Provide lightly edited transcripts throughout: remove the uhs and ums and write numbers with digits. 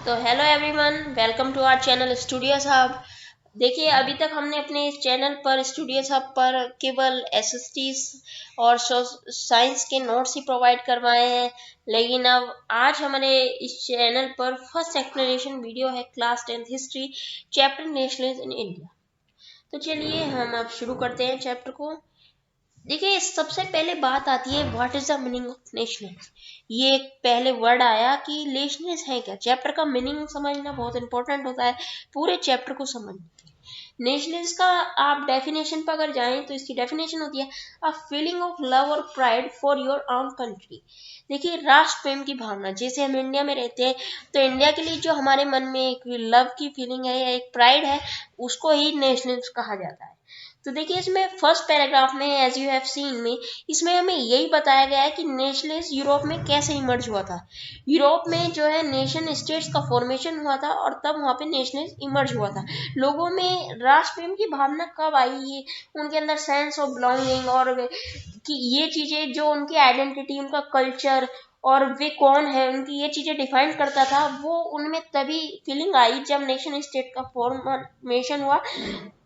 तो hello everyone, welcome to our channel studios hub. देखिए, अभी तक हमने अपने इस चैनल पर स्टूडियोज हब पर केवल एसएसटीज और साइंस के नोट्स ही प्रोवाइड करवाए हैं। लेकिन अब आज हमारे इस चैनल पर फर्स्ट एक्सप्लेनेशन वीडियो है class 10th history chapter nationalism in India. तो चलिए हम अब शुरू करते हैं चैप्टर को। देखिए, सबसे पहले बात आती है what is the meaning of national. ये एक पहले वर्ड आया कि नेशनल है क्या। चैप्टर का मीनिंग समझना बहुत इंपॉर्टेंट होता है पूरे चैप्टर को समझने के लिए। नेशनल्स का आप डेफिनेशन पर अगर जाएं तो इसकी डेफिनेशन होती है अ फीलिंग ऑफ लव और pride for your own country. देखिए, राष्ट्र प्रेम की भावना, जैसे हम इंडिया में रहते हैं तो इंडिया के लिए जो हमारे मन में एक लव की फीलिंग है या एक प्राइड है, उसको ही नेशनल्स कहा जाता है। तो देखिए, इसमें फर्स्ट पैराग्राफ में एज यू हैव सीन में इसमें हमें यही बताया गया है कि नेशनलिज्म यूरोप में कैसे इमर्ज हुआ था। यूरोप में जो है नेशन स्टेट्स का फॉर्मेशन हुआ था और तब वहाँ पे नेशनलिज्म इमर्ज हुआ था। लोगों में राष्ट्र प्रेम की भावना कब आई, ये उनके अंदर सेंस ऑफ बिलोंगिंग और कि ये चीजें जो उनकी आइडेंटिटी, उनका कल्चर और वे कौन है, उनकी ये चीजें डिफाइन करता था, वो उनमें तभी फीलिंग आई जब नेशन स्टेट का फॉर्मेशन हुआ।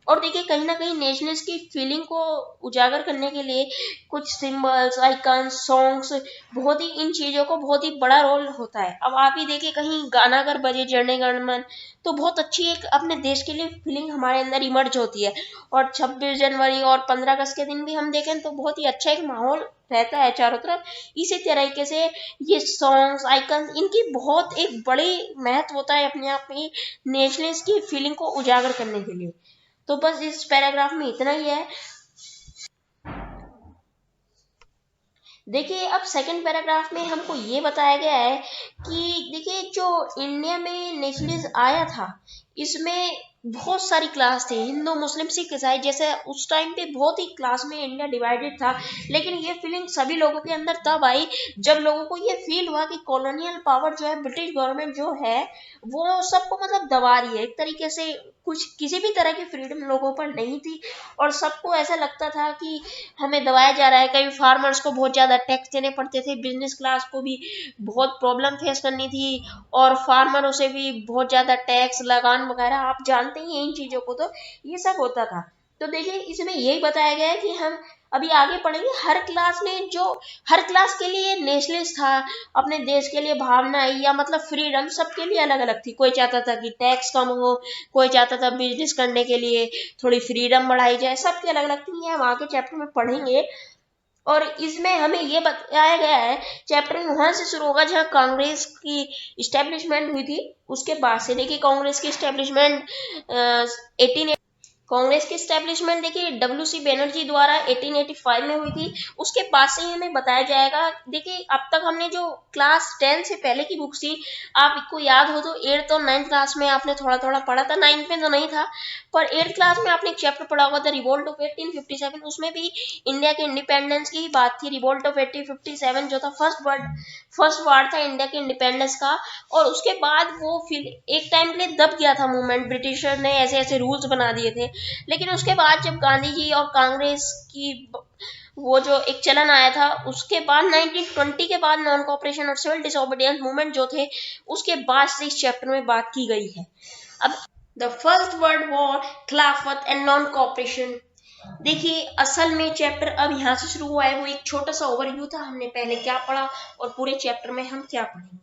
और देखिए, कहीं ना कहीं नेशनल्स की फीलिंग को उजागर करने के लिए कुछ सिंबल्स, आइकन्स, सॉन्ग्स, बहुत ही इन चीजों को बहुत ही बड़ा रोल होता है। अब आप ही देखिए, कहीं गाना अगर बजे जन गण मन, तो बहुत अच्छी एक अपने देश के लिए फीलिंग हमारे अंदर इमर्ज होती है। और 26 जनवरी और 15 अगस्त के दिन भी हम देखें तो बहुत ही अच्छा एक माहौल रहता है चारों तरफ। इसी तरीके से ये सॉन्ग्स, आइकन, इनकी बहुत एक बड़ी महत्व होता है अपने आप में नेशनल्स की फीलिंग को उजागर करने के लिए। तो बस इस पैराग्राफ में इतना ही है। देखिए, अब सेकंड पैराग्राफ में हमको ये बताया गया है कि देखिए, जो इंडिया में नेशनलिज्म आया था, इसमें बहुत सारी क्लास थी, हिंदू, मुस्लिम, सिख, ईसाई, जैसे उस टाइम पे बहुत ही क्लास में इंडिया डिवाइडेड था। लेकिन ये फीलिंग सभी लोगों के अंदर तब आई जब लोगों को ये फील हुआ कि कॉलोनियल पावर जो है, ब्रिटिश गवर्नमेंट जो है, वो सबको मतलब दबा रही है एक तरीके से। कुछ किसी भी तरह की फ्रीडम लोगों पर नहीं थी और सबको ऐसा लगता था कि हमें दबाया जा रहा है। कई फार्मर्स को बहुत ज्यादा टैक्स देने पड़ते थे, बिजनेस क्लास को भी बहुत प्रॉब्लम फेस करनी थी और फार्मरों से भी बहुत ज्यादा टैक्स, लगान वगैरह, आप जानते ही हैं इन चीजों को। तो ये सब होता था। तो देखिए, इसमें यही बताया गया है कि हम अभी आगे पढ़ेंगे। हर क्लास में जो हर क्लास के लिए नेशनलिस्ट था, अपने देश के लिए भावना या मतलब फ्रीडम सबके लिए अलग अलग थी। कोई चाहता था कि टैक्स कम हो, कोई चाहता था बिजनेस करने के लिए थोड़ी फ्रीडम बढ़ाई जाए, सबकी अलग अलग थी। हम आगे चैप्टर में पढ़ेंगे। और इसमें हमें ये बताया गया है, चैप्टर वहां से शुरू होगा जहां कांग्रेस की इस्टेब्लिशमेंट हुई थी, उसके बाद से। देखिए, कांग्रेस की इस्टेब्लिशमेंट 18 कांग्रेस की स्टैब्लिशमेंट देखिए डब्ल्यू सी बनर्जी द्वारा 1885 में हुई थी। उसके बाद से ही हमें बताया जाएगा। देखिए, अब तक हमने जो क्लास 10 से पहले की बुक्स थी, आपको याद हो तो 8th और 9th क्लास में आपने थोड़ा थोड़ा पढ़ा था। 9th में तो नहीं था, पर 8th क्लास में आपने एक चैप्टर पढ़ा होगा, द रिवोल्ट ऑफ 1857। उसमें भी इंडिया के इंडिपेंडेंस की ही बात थी। रिवोल्ट ऑफ 1857 जो था, फर्स्ट वार था इंडिया के इंडिपेंडेंस का। और उसके बाद वो फिर एक टाइम के लिए दब गया था मूवमेंट, ब्रिटिशर ने ऐसे ऐसे रूल्स बना दिए थे। लेकिन उसके बाद जब गांधी जी और कांग्रेस की वो जो एक चलन आया था, उसके बाद 1920 के बाद नॉन कॉपरेशन और सिविल डिसोबीडियंस मूवमेंट जो थे, उसके बाद से इस चैप्टर में बात की गई है। अब द फर्स्ट वर्ल्ड वॉर, खिलाफत एंड नॉन कॉपरेशन। देखिए, असल में चैप्टर अब यहाँ से शुरू हुआ है। वो एक छोटा सा ओवरव्यू था, हमने पहले क्या पढ़ा और पूरे चैप्टर में हम क्या पढ़ेंगे।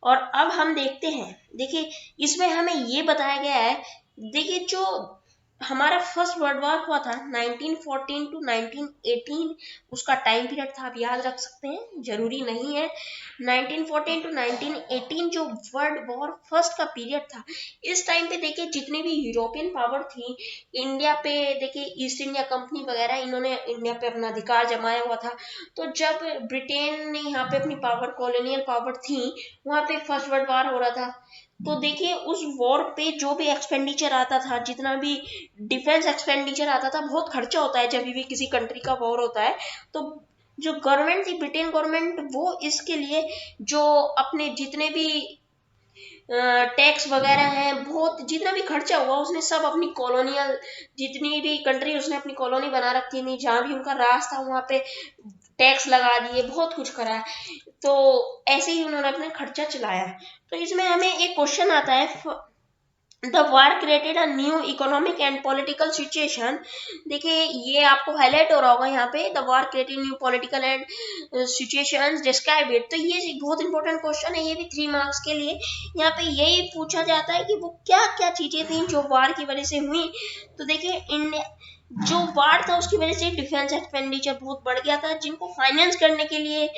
और अब हम देखते हैं। देखिए, इसमें हमें ये बताया गया है। देखिए, जो हमारा फर्स्ट वर्ल्ड वॉर हुआ था 1914 टू 1918, उसका टाइम पीरियड था, आप याद रख सकते हैं, जरूरी नहीं है। 1914 टू 1918 जो वर्ल्ड वॉर फर्स्ट का पीरियड था, इस टाइम पे देखिए जितनी भी यूरोपियन पावर थी इंडिया पे, देखिए ईस्ट इंडिया कंपनी वगैरह, इन्होंने इंडिया पे अपना अधिकार जमाया हुआ था। तो जब ब्रिटेन ने यहाँ पे अपनी पावर, कॉलोनियल पावर थी, वहां पे फर्स्ट वर्ल्ड वॉर हो रहा था। तो देखिए, उस वॉर पे जो भी एक्सपेंडिचर आता था, जितना भी डिफेंस एक्सपेंडिचर आता था, बहुत खर्चा होता है जब भी किसी कंट्री का वॉर होता है। तो जो गवर्नमेंट थी, ब्रिटेन गवर्नमेंट, वो इसके लिए जो अपने जितने भी टैक्स वगैरह है, बहुत जितना भी खर्चा हुआ, उसने सब अपनी कॉलोनियल, जितनी भी कंट्री उसने अपनी कॉलोनी बना रखी थी, जहां भी उनका राज था, वहां पे टैक्स लगा दिए, बहुत कुछ करा। तो ऐसे ही उन्होंने अपना खर्चा चलाया। तो इसमें हमें एक क्वेश्चन आता है, the war created a new economic and political situation. देखिए ये आपको हाईलाइट हो रहा होगा यहाँ पे, the war created new political and situations describe it. तो ये बहुत इंपॉर्टेंट क्वेश्चन है, ये भी 3 मार्क्स के लिए। यहाँ पे यही पूछा जाता है कि वो क्या क्या चीजें थी जो वार की वजह से हुई। तो देखिए इंडिया जो वार था उसकी वजह से डिफेंस एक्सपेंडिचर बहुत बढ़ गया था, जिनको फाइनेंस करने के लिए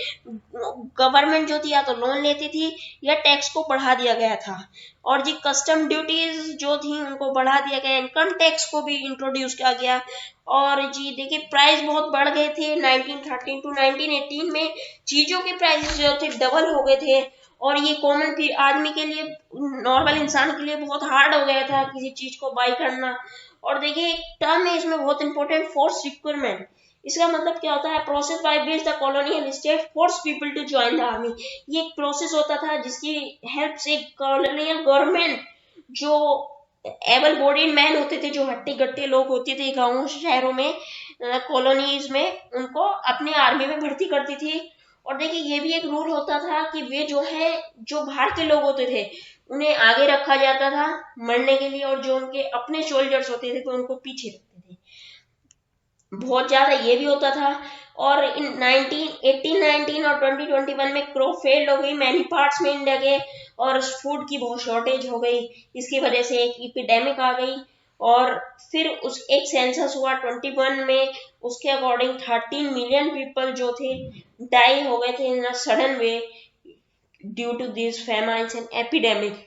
गवर्नमेंट जो थी या तो लोन लेती थी या टैक्स को बढ़ा दिया गया था। और जी कस्टम ड्यूटीज जो थी उनको बढ़ा दिया गया, इनकम टैक्स को भी इंट्रोड्यूस किया गया। और जी देखिए प्राइस बहुत बढ़ गए थे 1913 टू 1918 में, चीजों के प्राइस जो थे डबल हो गए थे। और ये कॉमन आदमी के लिए, नॉर्मल इंसान के लिए बहुत हार्ड हो गया था किसी चीज को बाई करना। और देखिए एक टर्म है इसमें बहुत इंपॉर्टेंट, फोर्स रिक्रूटमेंट। इसका मतलब क्या होता है, process by which the colonial state force people to join the army. ये एक प्रोसेस होता था जिसकी हेल्प से कॉलोनियल गवर्नमेंट जो एबल बॉडीड मैन होते थे, जो हट्टे गट्टे लोग होते थे गांवों शहरों में, कॉलोनीज में, उनको अपनी आर्मी में भर्ती करती थी। और देखिए ये भी एक रूल होता था कि वे जो है, जो बाहर के लोग होते थे उन्हें आगे रखा जाता था मरने के लिए, और जो उनके अपने सोल्जर्स होते थे तो उनको पीछे रखते थे। बहुत ज्यादा ये भी होता था। और इन 1819 और 2021 में क्रॉप फेल हो गई मैनी पार्ट्स में इंडिया के, और फूड की बहुत शॉर्टेज हो गई। इसकी वजह से एक इपिडेमिक आ गई। और फिर उस एक सेंसस हुआ 21 में, उसके अकॉर्डिंग 13 मिलियन पीपल जो थे डाई हो गए थे in a sudden way due to this famines and epidemic.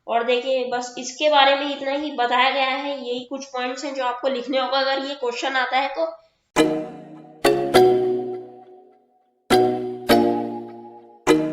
और देखिए बस इसके बारे में इतना ही बताया गया है, यही कुछ पॉइंट्स हैं जो आपको लिखने होगा अगर ये क्वेश्चन आता है तो।